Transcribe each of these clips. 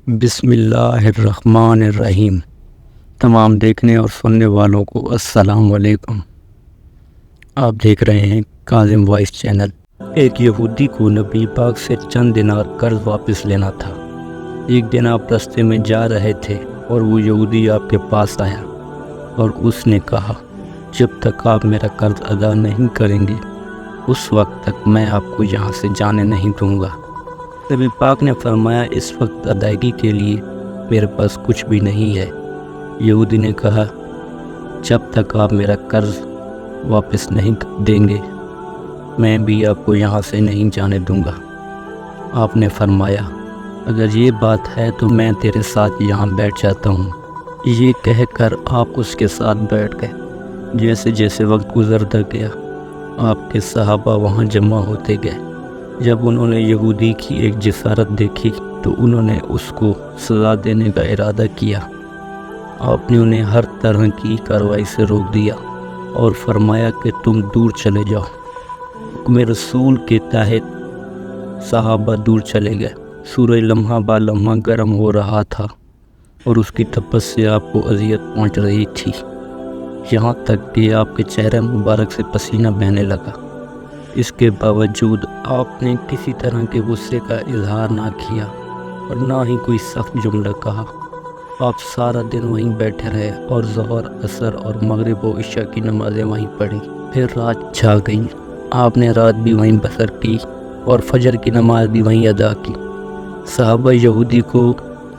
بسم اللہ الرحمن الرحیم۔ تمام دیکھنے اور سننے والوں کو السلام علیکم۔ آپ دیکھ رہے ہیں کاظم وائس چینل۔ ایک یہودی کو نبی پاک سے چند دینار قرض واپس لینا تھا۔ ایک دن آپ راستے میں جا رہے تھے اور وہ یہودی آپ کے پاس آیا اور اس نے کہا، جب تک آپ میرا قرض ادا نہیں کریں گے اس وقت تک میں آپ کو یہاں سے جانے نہیں دوں گا۔ نبی پاک نے فرمایا، اس وقت ادائیگی کے لیے میرے پاس کچھ بھی نہیں ہے۔ یہودی نے کہا، جب تک آپ میرا قرض واپس نہیں دیں گے میں بھی آپ کو یہاں سے نہیں جانے دوں گا۔ آپ نے فرمایا، اگر یہ بات ہے تو میں تیرے ساتھ یہاں بیٹھ جاتا ہوں۔ یہ کہہ کر آپ اس کے ساتھ بیٹھ گئے۔ جیسے جیسے وقت گزرتا گیا آپ کے صحابہ وہاں جمع ہوتے گئے۔ جب انہوں نے یہودی کی ایک جسارت دیکھی تو انہوں نے اس کو سزا دینے کا ارادہ کیا۔ آپ نے انہیں ہر طرح کی کارروائی سے روک دیا اور فرمایا کہ تم دور چلے جاؤ۔ حکم رسول کے تحت صحابہ دور چلے گئے۔ سورج لمحہ با لمحہ گرم ہو رہا تھا اور اس کی تپش سے آپ کو اذیت پہنچ رہی تھی، یہاں تک کہ آپ کے چہرے مبارک سے پسینہ بہنے لگا۔ اس کے باوجود آپ نے کسی طرح کے غصے کا اظہار نہ کیا اور نہ ہی کوئی سخت جملہ کہا۔ آپ سارا دن وہیں بیٹھے رہے اور ظہر، عصر اور مغرب و عشاء کی نمازیں وہیں پڑھی۔ پھر رات چھا گئی۔ آپ نے رات بھی وہیں بسر کی اور فجر کی نماز بھی وہیں ادا کی۔ صحابہ یہودی کو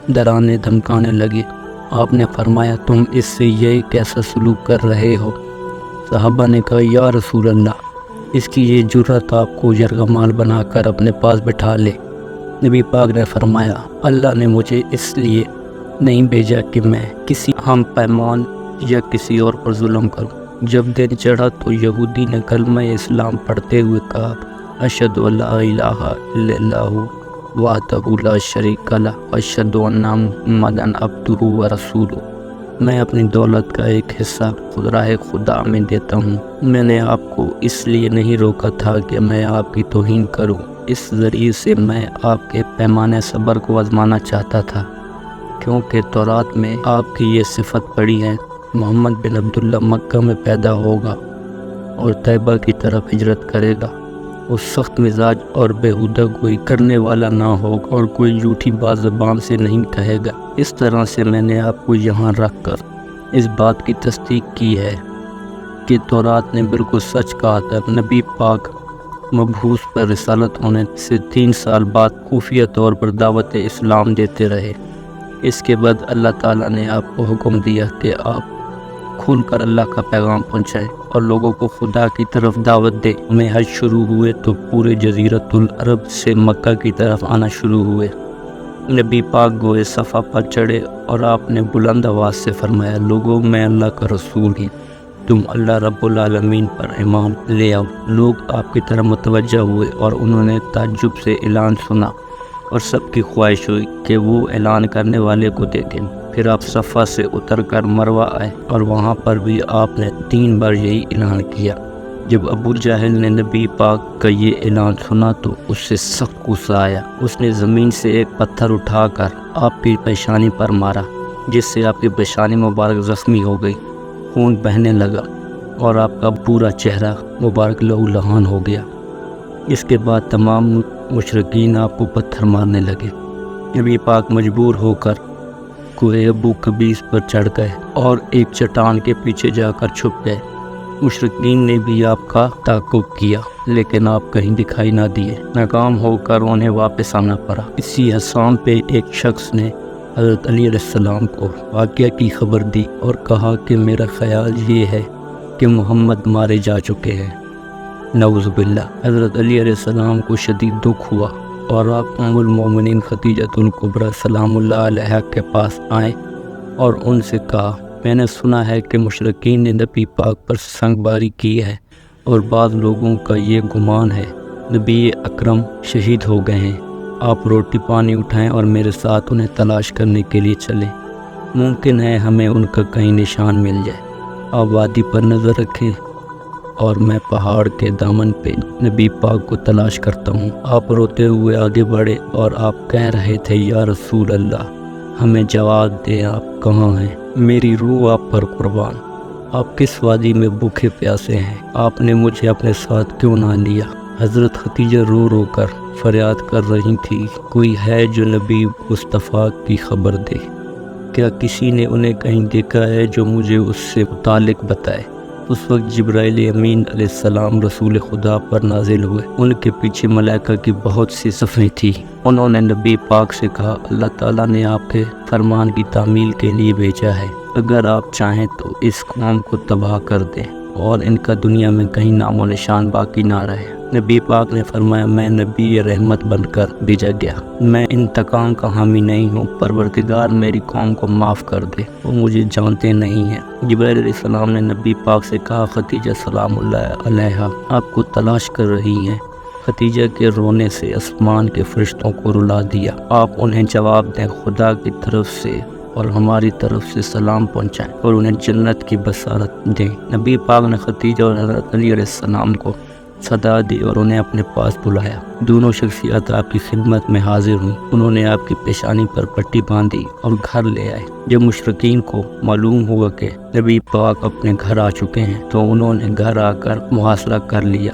ڈرانے دھمکانے لگے۔ آپ نے فرمایا، تم اس سے یہ کیسا سلوک کر رہے ہو؟ صحابہ نے کہا، یا رسول اللہ، اس کی یہ جرات آپ کو یرغمال بنا کر اپنے پاس بٹھا لے۔ نبی پاک نے فرمایا، اللہ نے مجھے اس لیے نہیں بھیجا کہ میں کسی ہم پیمان یا کسی اور پر ظلم کروں۔ جب دن چڑھا تو یہودی نے کلمہ اسلام پڑھتے ہوئے کہا، اشہد ان لا الہ الا اللہ وحدہ لا شریک لہ واشہد ان محمدا عبدہ ورسولہ۔ میں اپنی دولت کا ایک حصہ راہ خدا میں دیتا ہوں۔ میں نے آپ کو اس لیے نہیں روکا تھا کہ میں آپ کی توہین کروں، اس ذریعے سے میں آپ کے پیمانے صبر کو آزمانا چاہتا تھا، کیونکہ تورات میں آپ کی یہ صفت پڑھی ہے، محمد بن عبداللہ مکہ میں پیدا ہوگا اور طیبہ کی طرف ہجرت کرے گا۔ وہ سخت مزاج اور بیہودہ گوئی کرنے والا نہ ہوگا اور کوئی جھوٹی بات زبان سے نہیں کہے گا۔ اس طرح سے میں نے آپ کو یہاں رکھ کر اس بات کی تصدیق کی ہے کہ تورات نے بالکل سچ کہا تھا۔ نبی پاک مبعوث پر رسالت ہونے سے 3 سال بعد خفیہ طور پر دعوت اسلام دیتے رہے۔ اس کے بعد اللہ تعالیٰ نے آپ کو حکم دیا کہ آپ کھل کر اللہ کا پیغام پہنچائے اور لوگوں کو خدا کی طرف دعوت دے۔ میں حج شروع ہوئے تو پورے جزیرۃ العرب سے مکہ کی طرف آنا شروع ہوئے۔ نبی پاک گوئے صفا پر چڑھے اور آپ نے بلند آواز سے فرمایا، لوگوں، میں اللہ کا رسول ہوں، تم اللہ رب العالمین پر ایمان لے آؤ۔ لوگ آپ کی طرف متوجہ ہوئے اور انہوں نے تعجب سے اعلان سنا اور سب کی خواہش ہوئی کہ وہ اعلان کرنے والے کو دیکھیں۔ پھر آپ صفا سے اتر کر مروہ آئے اور وہاں پر بھی آپ نے 3 بار یہی اعلان کیا۔ جب ابو جہل نے نبی پاک کا یہ اعلان سنا تو اس سے سخت غصہ آیا۔ اس نے زمین سے ایک پتھر اٹھا کر آپ کی پیشانی پر مارا، جس سے آپ کی پیشانی مبارک زخمی ہو گئی، خون بہنے لگا اور آپ کا پورا چہرہ مبارک لہو لہان ہو گیا۔ اس کے بعد تمام مشرکین آپ کو پتھر مارنے لگے۔ نبی پاک مجبور ہو کر کوہ ابو قبیس پر چڑھ گئے اور ایک چٹان کے پیچھے جا کر چھپ گئے۔ مشرکین نے بھی آپ کا تعاقب کیا لیکن آپ کہیں دکھائی نہ دیے۔ ناکام ہو کر انہیں واپس آنا پڑا۔ اسی حسام پہ ایک شخص نے حضرت علی علیہ السلام کو واقعہ کی خبر دی اور کہا کہ میرا خیال یہ ہے کہ محمد مارے جا چکے ہیں، نعوذ باللہ۔ حضرت علی علیہ السلام کو شدید دکھ ہوا اور آپ ام المومنین خدیجۃ الکبریٰ سلام اللہ علیہا کے پاس آئیں اور ان سے کہا، میں نے سنا ہے کہ مشرکین نے نبی پاک پر سنگ باری کی ہے اور بعض لوگوں کا یہ گمان ہے نبی اکرم شہید ہو گئے ہیں۔ آپ روٹی پانی اٹھائیں اور میرے ساتھ انہیں تلاش کرنے کے لیے چلیں، ممکن ہے ہمیں ان کا کہیں نشان مل جائے۔ آپ وادی پر نظر رکھیں اور میں پہاڑ کے دامن پہ نبی پاک کو تلاش کرتا ہوں۔ آپ روتے ہوئے آگے بڑھے اور آپ کہہ رہے تھے یا رسول اللہ ہمیں جواب دیں، آپ کہاں ہیں؟ میری روح آپ پر قربان، آپ کس وادی میں بھوکے پیاسے ہیں؟ آپ نے مجھے اپنے ساتھ کیوں نہ لیا؟ حضرت خدیجہ رو رو کر فریاد کر رہی تھی، کوئی ہے جو نبی مصطفیٰ کی خبر دے؟ کیا کسی نے انہیں کہیں دیکھا ہے جو مجھے اس سے متعلق بتائے؟ اس وقت جبرائیل امین علیہ السلام رسول خدا پر نازل ہوئے۔ ان کے پیچھے ملائکہ کی بہت سی صفیں تھیں۔ انہوں نے نبی پاک سے کہا، اللہ تعالیٰ نے آپ کے فرمان کی تعمیل کے لیے بھیجا ہے، اگر آپ چاہیں تو اس قوم کو تباہ کر دیں اور ان کا دنیا میں کہیں نام و نشان باقی نہ رہے۔ نبی پاک نے فرمایا، میں نبی رحمت بن کر بھیجا گیا، میں انتقام کا حامی نہیں ہوں، پروردگار میری قوم کو معاف کر دے، وہ مجھے جانتے نہیں ہیں۔ جبرائیل علیہ السلام نے نبی پاک سے کہا، خدیجہ سلام اللہ علیہا آپ کو تلاش کر رہی ہیں۔ خدیجہ کے رونے سے آسمان کے فرشتوں کو رلا دیا۔ آپ انہیں جواب دیں، خدا کی طرف سے اور ہماری طرف سے سلام پہنچائیں اور انہیں جنت کی بشارت دیں۔ نبی پاک نے خدیجہ اور حضرت علی علیہ السلام کو صدا دی اور انہیں اپنے پاس بلایا۔ دونوں شخصیات آپ کی خدمت میں حاضر ہوئیں۔ انہوں نے آپ کی پیشانی پر پٹی باندھی اور گھر لے آئے۔ جب مشرکین کو معلوم ہوا کہ نبی پاک اپنے گھر آ چکے ہیں تو انہوں نے گھر آ کر محاصرہ کر لیا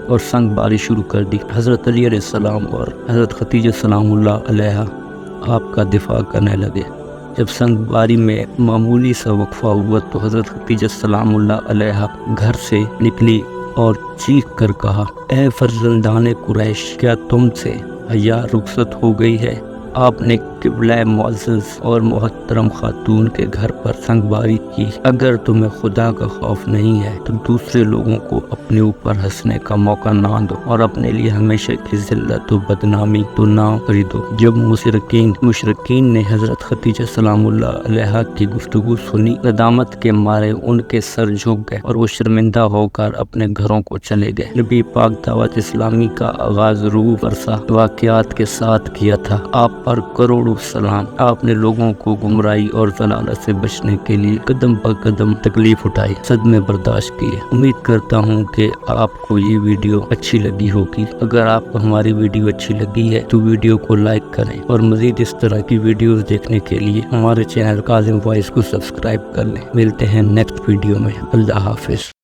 اور سنگ باری شروع کر دی۔ حضرت علی علیہ السلام اور حضرت خدیجہ سلام اللہ علیہا آپ کا دفاع کرنے لگے۔ جب سنگ باری میں معمولی سا وقفہ ہوا تو حضرت خدیجہ سلام اللہ علیہا گھر سے نکلی اور چیخ کر کہا، اے فرزندان قریش، کیا تم سے حیا رخصت ہو گئی ہے؟ آپ نے قبلہ معزز اور محترم خاتون کے گھر پر سنگ باری کی۔ اگر تمہیں خدا کا خوف نہیں ہے تو دوسرے لوگوں کو اپنے اوپر ہنسنے کا موقع نہ دو اور اپنے لیے ہمیشہ کی ذلت و بدنامی تو نہ خریدو۔ جب مشرکین نے حضرت خدیجہ سلام اللہ علیہا کی گفتگو سنی، ندامت کے مارے ان کے سر جھک گئے اور وہ شرمندہ ہو کر اپنے گھروں کو چلے گئے۔ نبی پاک دعوت اسلامی کا آغاز روح ورثہ واقعات کے ساتھ کیا تھا۔ آپ پر کروڑوں سلام۔ آپ نے لوگوں کو گمراہی اور ضلالت سے بچنے کے لیے قدم پر قدم تکلیف اٹھائی، صدمے برداشت کیے۔ امید کرتا ہوں کہ آپ کو یہ ویڈیو اچھی لگی ہوگی۔ اگر آپ کو ہماری ویڈیو اچھی لگی ہے تو ویڈیو کو لائک کریں اور مزید اس طرح کی ویڈیوز دیکھنے کے لیے ہمارے چینل کاظم وائس کو سبسکرائب کر لیں۔ ملتے ہیں نیکسٹ ویڈیو میں۔ اللہ حافظ۔